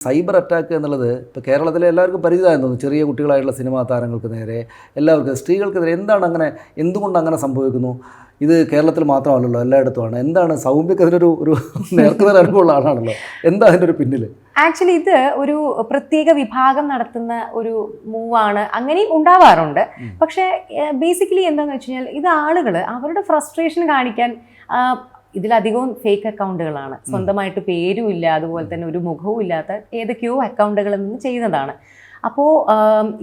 Cyber attack എന്നുള്ളത് ഇപ്പോൾ കേരളത്തിലെ എല്ലാവർക്കും പരിചിതമായെന്ന് തോന്നുന്നു. ചെറിയ കുട്ടികളായിട്ടുള്ള സിനിമാ താരങ്ങൾക്ക് നേരെ, എല്ലാവർക്കും സ്ത്രീകൾക്കെതിരെ എന്തുകൊണ്ട് അങ്ങനെ സംഭവിക്കുന്നു? ഇത് കേരളത്തിൽ മാത്രമല്ലല്ലോ, എല്ലായിടത്തുമാണ്. എന്താണ് സൗമ്യക്ക് അതിനൊരു നേർക്കുനേർ അനുഭവമുള്ള ആളാണല്ലോ, എന്താ അതിൻ്റെ ഒരു പിന്നിൽ? ആക്ച്വലി ഇത് ഒരു പ്രത്യേക വിഭാഗം നടത്തുന്ന ഒരു മൂവാണ്, അങ്ങനെയും ഉണ്ടാവാറുണ്ട്. പക്ഷേ ബേസിക്കലി എന്താണെന്ന് വെച്ച് കഴിഞ്ഞാൽ ഇത് ആളുകൾ അവരുടെ ഫ്രസ്ട്രേഷൻ കാണിക്കാൻ ഇതിലധികവും ഫേക്ക് അക്കൗണ്ടുകളാണ്. സ്വന്തമായിട്ട് പേരും ഇല്ല, അതുപോലെ തന്നെ ഒരു മുഖവും ഇല്ലാത്ത ഏതൊക്കെയോ അക്കൗണ്ടുകളിൽ നിന്ന് ചെയ്യുന്നതാണ്. അപ്പോൾ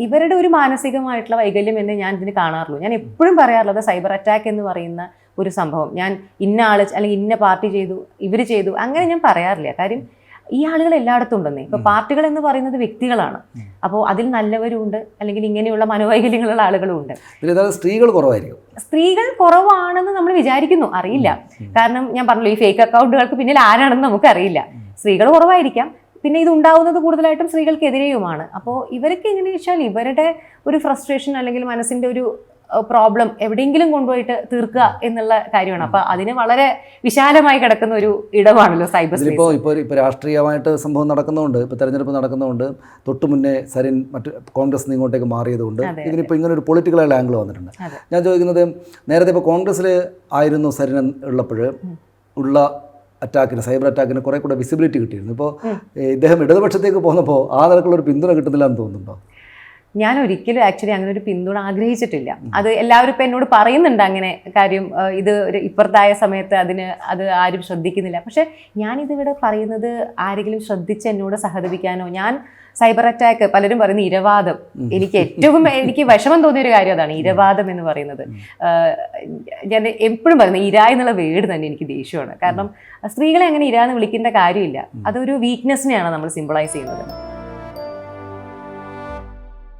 ഇവരുടെ ഒരു മാനസികമായിട്ടുള്ള വൈകല്യം എന്ന് ഞാൻ ഇതിന് കാണാറുള്ളൂ. ഞാൻ എപ്പോഴും പറയാറുള്ളത് സൈബർ അറ്റാക്ക് എന്ന് പറയുന്ന ഒരു സംഭവം ഞാൻ ഇന്ന ആൾ അല്ലെങ്കിൽ ഇന്ന പാർട്ടി ചെയ്തു, ഇവർ ചെയ്തു, അങ്ങനെ ഞാൻ പറയാറില്ല. കാര്യം ഈ ആളുകൾ എല്ലായിടത്തും ഉണ്ടെന്നേ. ഇപ്പോൾ പാർട്ടികൾ എന്ന് പറയുന്നത് വ്യക്തികളാണ്. അപ്പോൾ അതിൽ നല്ലവരും ഉണ്ട്, അല്ലെങ്കിൽ ഇങ്ങനെയുള്ള മനോവൈകല്യങ്ങളുള്ള ആളുകളും ഉണ്ട്. സ്ത്രീകൾ കുറവായിരിക്കും. സ്ത്രീകൾ കുറവാണെന്ന് നമ്മൾ വിചാരിക്കുന്നു, അറിയില്ല. കാരണം ഞാൻ പറഞ്ഞല്ലോ, ഈ ഫേക്ക് അക്കൗണ്ടുകൾക്ക് പിന്നിൽ ആരാണെന്ന് നമുക്കറിയില്ല. സ്ത്രീകൾ കുറവായിരിക്കാം. പിന്നെ ഇത് ഉണ്ടാവുന്നത് കൂടുതലായിട്ടും സ്ത്രീകൾക്കെതിരെയുമാണ്. അപ്പോൾ ഇവർക്ക് എങ്ങനെയാണെന്ന് വെച്ചാൽ ഇവരുടെ ഒരു ഫ്രസ്ട്രേഷൻ അല്ലെങ്കിൽ മനസ്സിൻ്റെ ഒരു പ്രോബ്ലം എവിടെയെങ്കിലും കൊണ്ടുപോയിട്ട് തീർക്കുക എന്നുള്ള കാര്യമാണ്. അപ്പോൾ അതിന് വളരെ വിശാലമായി കിടക്കുന്ന ഒരു ഇടമാണല്ലോ സൈബർ സ്പേസ്. ഇപ്പോൾ രാഷ്ട്രീയമായിട്ട് സംഭവം നടക്കുന്നതുകൊണ്ട്, ഇപ്പോൾ തെരഞ്ഞെടുപ്പ് നടക്കുന്നതുകൊണ്ട്, തൊട്ടു മുന്നേ സരിൻ കോൺഗ്രസ് ഇങ്ങോട്ടേക്ക് മാറിയതുകൊണ്ട് ഇതിനിപ്പോൾ ഇങ്ങനെ ഒരു പൊളിറ്റിക്കൽ ആംഗിൾ വന്നിട്ടുണ്ട്. ഞാൻ ചോദിക്കുന്നത്, നേരത്തെ ഇപ്പോൾ കോൺഗ്രസ്സിൽ ആയിരുന്നു സരിൻ ഉള്ളപ്പോൾ ഉള്ള അറ്റാക്കിന്, സൈബർ അറ്റാക്കിന് കുറെ കൂടെ വിസിബിലിറ്റി കിട്ടിയിരുന്നു. ഇപ്പോൾ ഇദ്ദേഹം ഇടതുപക്ഷത്തേക്ക് പോകുന്നപ്പോൾ ആ നിലക്കുള്ള ഒരു പിന്തുണ കിട്ടുന്നില്ല എന്ന് തോന്നുന്നുണ്ടോ? ഞാൻ ഒരിക്കലും ആക്ച്വലി അങ്ങനെ ഒരു പിന്തുണ ആഗ്രഹിച്ചിട്ടില്ല. അത് എല്ലാവരും ഇപ്പം എന്നോട് പറയുന്നുണ്ട് അങ്ങനെ കാര്യം, ഇത് ഒരു ഇപ്പുറത്തായ സമയത്ത് അത് ആരും ശ്രദ്ധിക്കുന്നില്ല. പക്ഷെ ഞാനിതിവിടെ പറയുന്നത് ആരെങ്കിലും ശ്രദ്ധിച്ച് എന്നോട് സഹതപിക്കാനോ, ഞാൻ സൈബർ അറ്റാക്ക് പലരും പറയുന്ന ഇരവാദം, എനിക്ക് വിഷമം തോന്നിയൊരു കാര്യം അതാണ് ഇരവാദം എന്ന് പറയുന്നത്. ഞാൻ എപ്പോഴും പറയുന്നത് ഇര എന്നുള്ള വേർഡ് തന്നെ എനിക്ക് ദേഷ്യമാണ്. കാരണം സ്ത്രീകളെ അങ്ങനെ ഇര എന്ന് വിളിക്കേണ്ട കാര്യമില്ല. അതൊരു വീക്ക്നെസ്സിനെയാണ് നമ്മൾ സിംബിളൈസ് ചെയ്യുന്നത്.